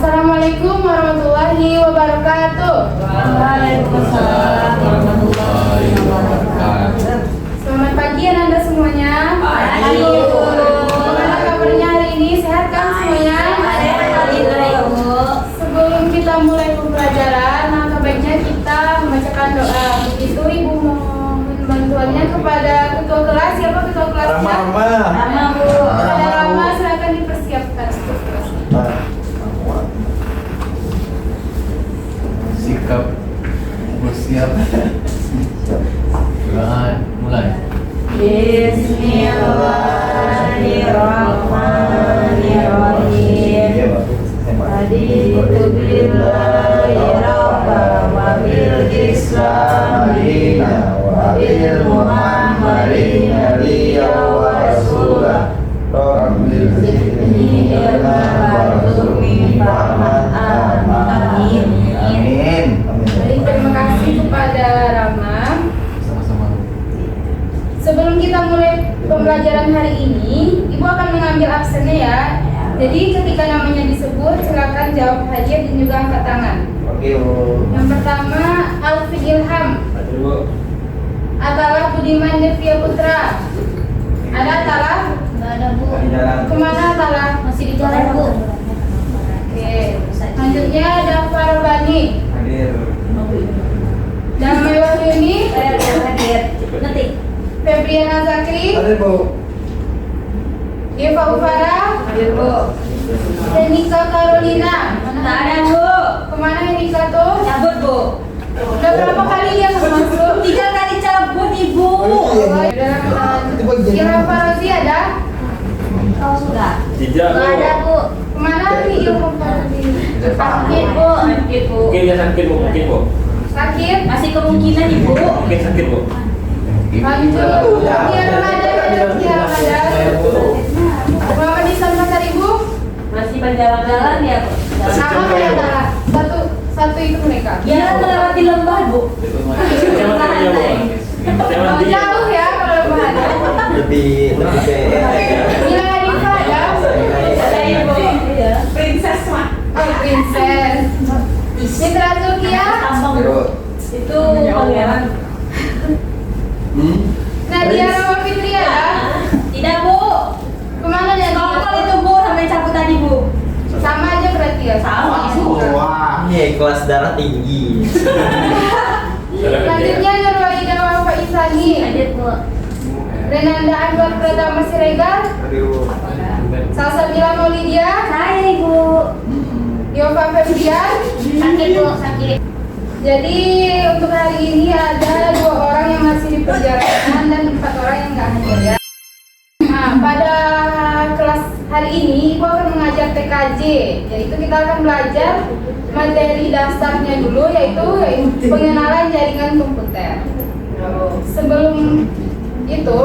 Assalamualaikum warahmatullahi wabarakatuh. Waalaikumsalam warahmatullahi wabarakatuh. Selamat pagi Anda semuanya. Pagi. Bagaimana kabarnya hari ini? Sehat kan semuanya? Sebelum kita mulai pembelajaran, maka baiknya kita membacakan doa. Begitu Ibu mohon bantuannya kepada ketua kelas. Siapa ketua kelasnya? Rama, Bu. Kepada Rama, silakan dipersiapkan. Sikap bersiap. Mulai. Bismillahirrahmanirrahim. Raditu billahi rabban wa bil Islam dinan wa bil Muhammadin nabiyyan wa rasulah. Rabbil zidni ilman warzuqni fahman. Amin. Amin. Baik, terima kasih kepada Rama. Sama-sama. Sebelum kita mulai pembelajaran hari ini, Ibu akan mengambil absennya ya. Jadi ketika namanya disebut, silakan jawab hadir dan juga angkat tangan. Oke, Bu. Yang pertama, Alfi Ilham. Hadir, Bu. Atalah Budiman Devia Putra. Ada Atalah? Nggak ada, Bu. Di jalan. Kemana Atalah? Masih di jalan, Bu. Oke. Selanjutnya ada Farbani. Hadir. Dan Wahyuni. Hadir. Nanti. Febriana Zakri. Hadir, Bu. Eva Ufara. Hadir, Bu. Dan Nika Carolina. Nggak ada, Bu. Kemana Nika tuh? Cabut, Bu. Udah berapa kali dia nggak masuk? 3 kali cabut, Ibu. Ilham Farazi ada? Oh, sudah. Tidak, Nggak ada, Bu. Kemana nih Ilham Farazi? Sakit, Bu. Sakit, Bu. mungkin dia sakit, Bu. Mungkin, Bu. Sakit? Masih kemungkinan, Ibu. Mungkin sakit, Bu. Lanjut. Tiara Ramadan, Tiara Ramadan. Muhammad Islam Pasar Ibu. Masih berjalan-jalan ya, Bu. Sama kayak Tara. Satu itu mereka. Ya, melewati lembah, Bu. Jangan dia, Bu. Jangan dia. Jauh ya kalau bahannya. Lebih Mila Hanifa ada? Ada, Ibu. Iya. Princess mah. Oh, Princess. Mitra Zulkia. Tambang, Bu. Itu pangeran. Nadia Rama Fitri ada? Tidak, Bu. Kemana Nadia? Tongkol itu, Bu, sampai cabut tadi, Bu. Sama aja berarti ya? Sama, Bu. Wah, ini kelas darah tinggi. Selanjutnya Nurwalida Wafa Isani. Hadir, Bu. Renanda Anwar Pratama Siregar. Hadir, Bu. Salsabila Maulidia. Hai, Ibu. Yova Febrian. Sakit, Bu, sakit. Jadi untuk hari ini ada 2 orang yang masih di perjalanan dan 4 orang yang nggak hadir ya. Nah, pada kelas hari ini Ibu akan mengajar TKJ. Yaitu kita akan belajar materi dasarnya dulu, yaitu pengenalan jaringan komputer. Sebelum itu,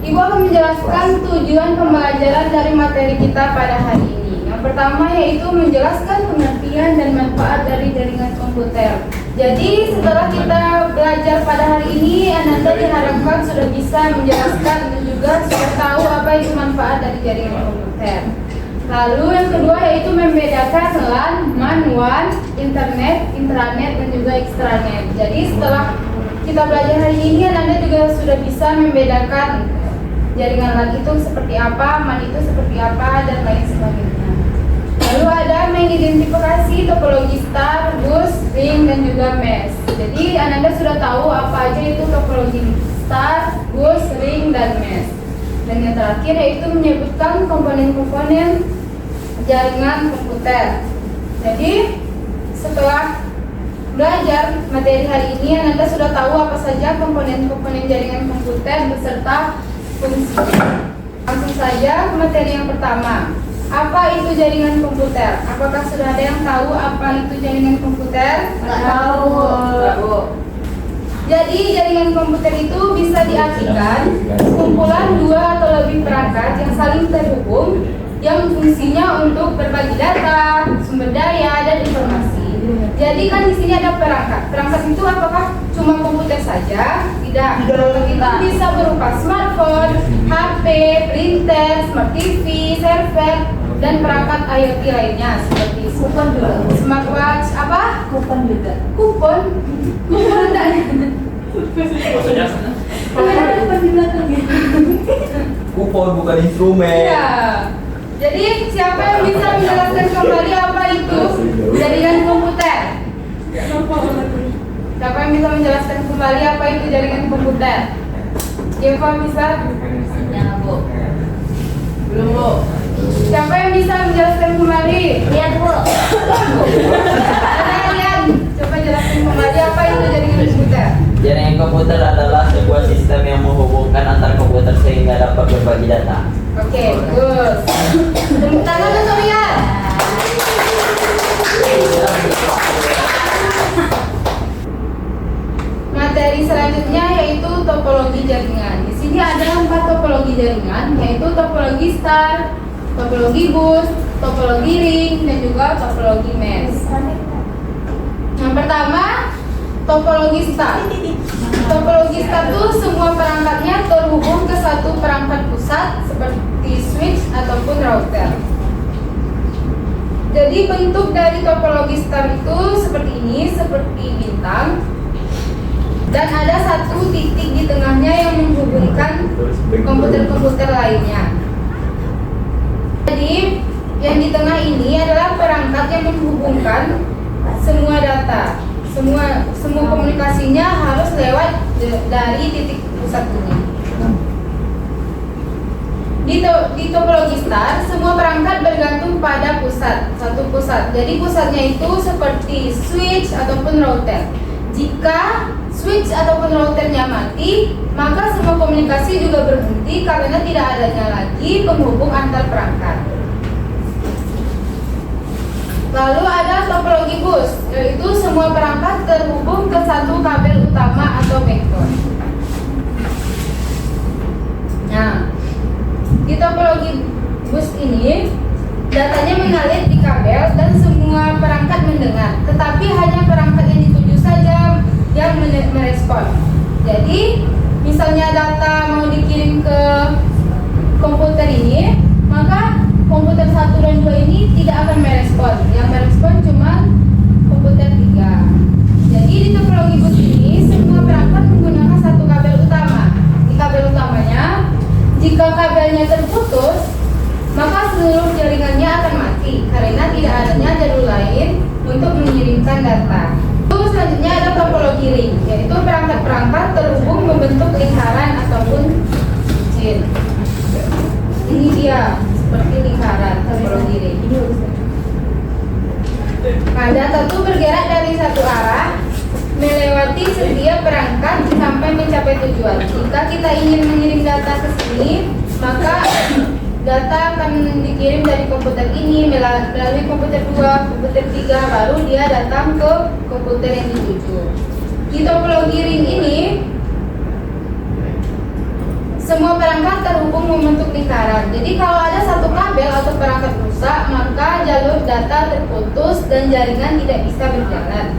Ibu akan menjelaskan tujuan pembelajaran dari materi kita pada hari ini. Yang pertama yaitu menjelaskan pengertian dan manfaat dari jaringan komputer. Jadi setelah kita belajar pada hari ini, Anda diharapkan sudah bisa menjelaskan dan juga sudah tahu apa itu manfaat dari jaringan komputer. Lalu yang kedua yaitu membedakan LAN, MAN, WAN, internet, intranet dan juga extranet. Jadi setelah kita belajar hari ini, Anda juga sudah bisa membedakan jaringan LAN itu seperti apa, MAN itu seperti apa, dan lain sebagainya. Lalu ada mengidentifikasi topologi star, bus, ring, dan juga mesh. Jadi Anda sudah tahu apa aja itu topologi star, bus, ring, dan mesh. Dan yang terakhir yaitu menyebutkan komponen-komponen jaringan komputer. Jadi setelah belajar materi hari ini, Anda sudah tahu apa saja komponen-komponen jaringan komputer beserta fungsi. Langsung saja ke materi yang pertama. Apa itu jaringan komputer? Apakah sudah ada yang tahu apa itu jaringan komputer? Nggak tahu. Jadi jaringan komputer itu bisa diartikan kumpulan 2 atau lebih perangkat yang saling terhubung yang fungsinya untuk berbagi data, sumber daya, dan informasi. Jadi kan di sini ada perangkat. Perangkat itu apakah cuma komputer saja? Tidak. Perangkat itu bisa berupa smartphone, HP, printer, smart TV, server, dan perangkat IoT lainnya seperti Kupon juga. smartwatch apa? Kupon juga. Kupon? Kupon enggak? Maksudnya Kupon di belakang gitu. Kupon bukan instrumen. Iya. Jadi siapa yang bisa menjelaskan kembali apa itu jaringan komputer? Siapa yang bisa menjelaskan kembali apa itu jaringan komputer? Eva bisa? Ya, Bu. Belum, Bu. Siapa yang bisa menjelaskan kembali? Lihat, Bu. Ada kalian? Coba jelaskan kembali apa itu jaringan komputer. Jaringan komputer adalah sebuah sistem yang menghubungkan antar komputer sehingga dapat berbagi data. Oke, good. Tepuk tangan untuk Rian. Materi selanjutnya yaitu topologi jaringan. Di sini ada 4 topologi jaringan, yaitu topologi star, topologi bus, topologi ring, dan juga topologi mesh. Yang pertama, topologi star. Topologi star itu semua perangkatnya terhubung ke satu perangkat pusat seperti switch ataupun router. Jadi bentuk dari topologi star itu seperti ini, seperti bintang. Dan ada satu titik di tengahnya yang menghubungkan komputer-komputer lainnya. Jadi yang di tengah ini adalah perangkat yang menghubungkan semua data. Semua komunikasinya harus lewat dari titik pusat ini. Di topologi star, semua perangkat bergantung pada satu pusat. Jadi pusatnya itu seperti switch ataupun router. Jika switch ataupun routernya mati, maka semua komunikasi juga berhenti karena tidak adanya lagi penghubung antar perangkat. Lalu ada topologi bus, yaitu semua perangkat terhubung ke satu kabel utama atau backbone. Nah, di topologi bus ini datanya mengalir di kabel dan semua perangkat mendengar, tetapi hanya perangkat yang dituju saja yang merespon. Jadi, misalnya data mau dikirim ke komputer ini, maka komputer 1 dan 2 ini tidak akan merespon. Yang merespon cuma komputer 3. Jadi di topologi bus ini semua perangkat menggunakan satu kabel utama. Di kabel utamanya, jika kabelnya terputus, maka seluruh jaringannya akan mati karena tidak adanya jalur lain untuk mengirimkan data. Terus selanjutnya ada topologi ring, yaitu perangkat-perangkat terhubung membentuk lingkaran ataupun cincin. Ini dia seperti lingkaran topologi ring. Nah, data itu bergerak dari satu arah melewati setiap perangkat sampai mencapai tujuan. Jika kita ingin mengirim data ke sini, maka data akan dikirim dari komputer ini melalui komputer 2, komputer 3, baru dia datang ke komputer yang dituju. Di topologi ring ini, semua perangkat terhubung membentuk lingkaran. Jadi kalau ada satu kabel atau perangkat rusak, maka jalur data terputus dan jaringan tidak bisa berjalan.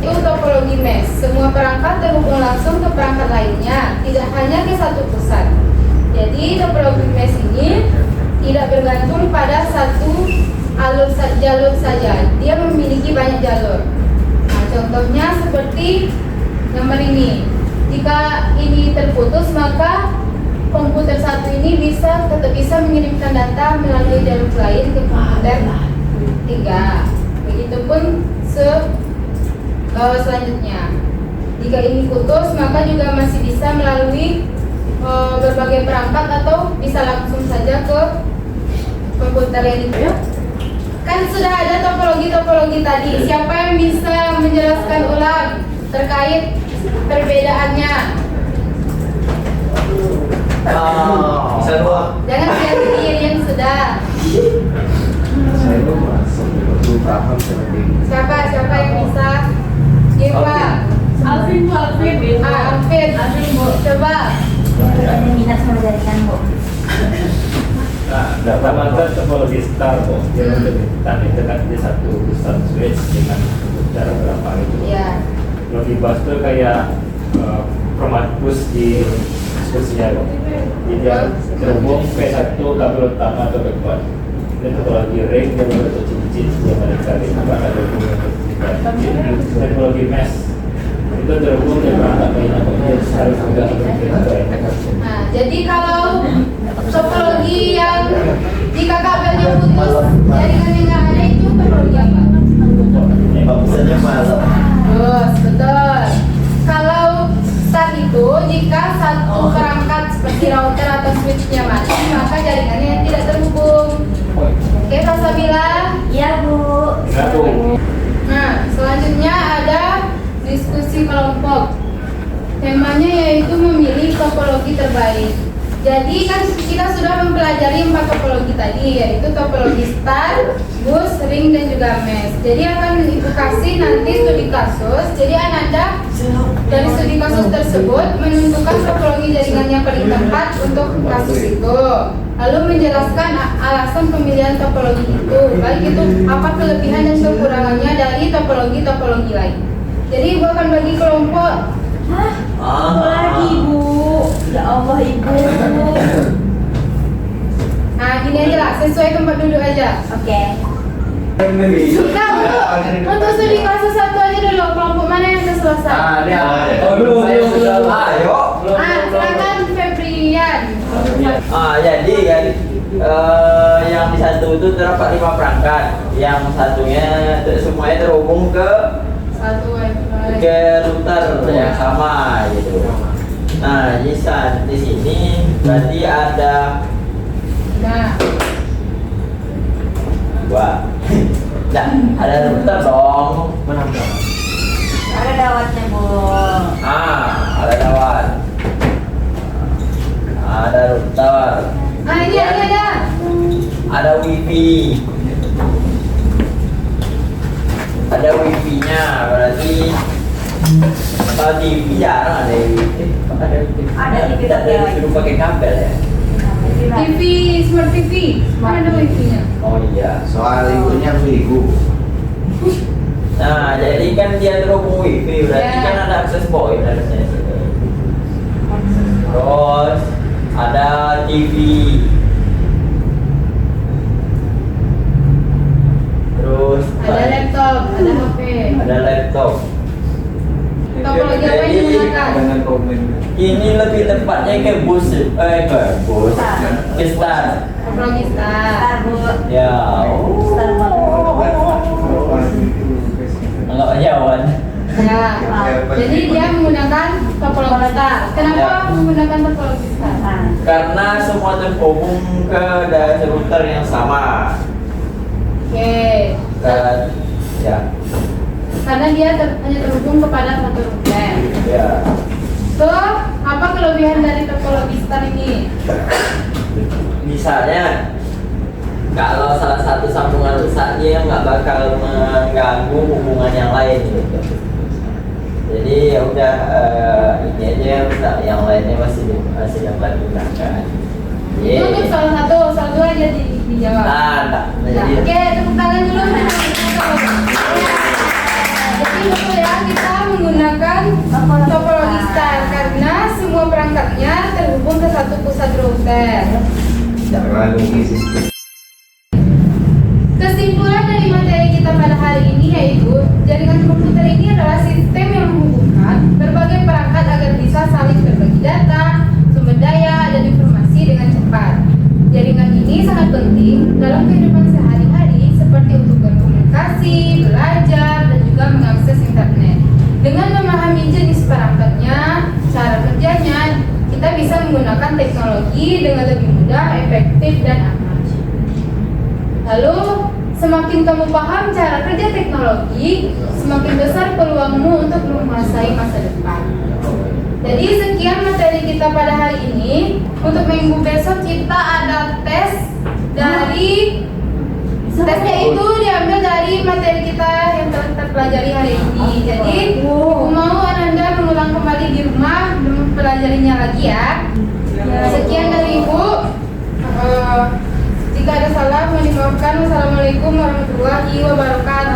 Itu topologi mesh. Semua perangkat terhubung langsung ke perangkat lainnya, tidak hanya ke satu pusat. Jadi topologi mesh ini tidak bergantung pada satu jalur saja. Dia memiliki banyak jalur. Nah, contohnya seperti nomor ini. Jika ini terputus, maka komputer 1 ini tetap bisa mengirimkan data melalui jalur lain ke komputer 3. Begitupun selanjutnya. Jika ini putus, maka juga masih bisa melalui berbagai perangkat atau bisa langsung saja ke komputer yang itu. Kan sudah ada topologi tadi. Siapa yang bisa menjelaskan ulang terkait perbedaannya? Bisa dua. Jangan lihat yang sudah. Saya belum paham seperti ini. Siapa yang bisa? Eva. Alvin, Bu, Alvin. Alvin, Bu. Coba. Ada minat sama jaringan, Bu. Nah, data mantan topologi star kok. Dia tadi dekat di satu pusat switch dengan jarak berapa itu. Ya. Topologi bus itu kayak format push di diskusinya kok. Jadi dia terhubung P1 kabel utama atau P4. Dan teknologi ring dan bentuk cincin yang mereka ada hubungan teknologi mesh itu terhubung dengan perangkat lainnya harus juga Nah, jadi kalau topologi yang jika kabelnya putus, jaringannya nggak ada itu topologi apa? Bagusnya malam. Terus, betul. Kalau star itu jika satu perangkat seperti router atau switchnya mati, maka jaringannya tidak terhubung. Oke, Kak Sabila? Iya, Bu. Nah, selanjutnya ada diskusi kelompok. Temanya yaitu memilih topologi terbaik. Jadi kan kita sudah mempelajari 4 topologi tadi, yaitu topologi star, bus, ring, dan juga mesh. Jadi akan ibu kasih nanti studi kasus. Jadi Ananda dari studi kasus tersebut menentukan topologi jaringan yang paling tepat untuk kasus itu. Lalu menjelaskan alasan pemilihan topologi itu, baik itu apa kelebihan dan kekurangannya dari topologi-topologi lain. Jadi ibu akan bagi kelompok. Hah? Apa lagi, Bu? Ya Allah, Ibu. Nah gini aja lah, sesuai tempat duduk aja. Oke. Nah untuk studi kasus 1 aja dulu, kelompok mana yang sudah selesai? Belum. Ayo. Silakan Febrian. Jadi kan yang di satu itu terdapat 5 perangkat, yang satunya semuanya terhubung ke router yang sama gitu. Nah, di sini berarti ada Nah, 2. Nah, ada router dong. Ada dawatnya, Bu. Ada dawat. Ada router. nah ini ada. Ada wifi. Ada wifi-nya, berarti kalau TV jarang ada wifi. Ada TV tapi tidak disuruh pakai kabel ya. TV, smart TV, mana ada wifi-nya? Oh iya. Soal itunya minggu. Nah, jadi kan dia terhubung wifi, berarti Ya. kan ada akses point harusnya di situ. Terus ada TV. Terus Ada laptop, ada HP. ada laptop. Topologi apa yang Jadi, digunakan? Dengan komen. ini lebih tepatnya ke bus, ke star. Topologi star. Star, Bu. Ya, Star, Bu. enggak jauhan. Ya. Jadi dia menggunakan topologi star. Kenapa menggunakan topologi star? Nah, Karena semua terhubung ke dari router yang sama. Oke. Dan ya, Karena dia hanya terhubung kepada satu router. ya. So, apa kelebihan dari topologi star ini? Misalnya, kalau salah satu sambungan rusak dia nggak bakal mengganggu hubungan yang lain gitu. Jadi ya udah ini aja yang rusak, yang lainnya masih dapat digunakan. Itu untuk salah satu, soal 2 aja dijawab. Enggak. Nah, Jadi oke, tepuk tangan dulu. Jadi betul ya, kita menggunakan topologi star karena semua perangkatnya terhubung ke satu pusat router. Terlalu isi. Kesimpulan dari materi kita pada hari ini yaitu jaringan komputer ini adalah sistem yang menghubungkan berbagai perangkat agar bisa saling berbagi data, sumber daya, dan informasi dengan cepat. Jaringan ini sangat penting dalam kehidupan sehari-hari seperti untuk berkomunikasi, belajar, dan juga mengakses internet. Dengan memahami jenis perangkatnya, cara kerjanya, kita bisa menggunakan teknologi dengan lebih mudah, efektif, dan aman. Lalu, semakin kamu paham cara kerja teknologi, semakin besar peluangmu untuk menguasai masa depan. Jadi sekian materi kita pada hari ini. Untuk minggu besok kita ada tes dari tesnya itu diambil dari materi kita yang telah kita pelajari hari ini. Jadi aku mau Ananda mengulang kembali di rumah dan mempelajarinya lagi ya. Sekian dari Ibu. Jika ada salah mohon dimaafkan. Wassalamualaikum warahmatullahi wabarakatuh.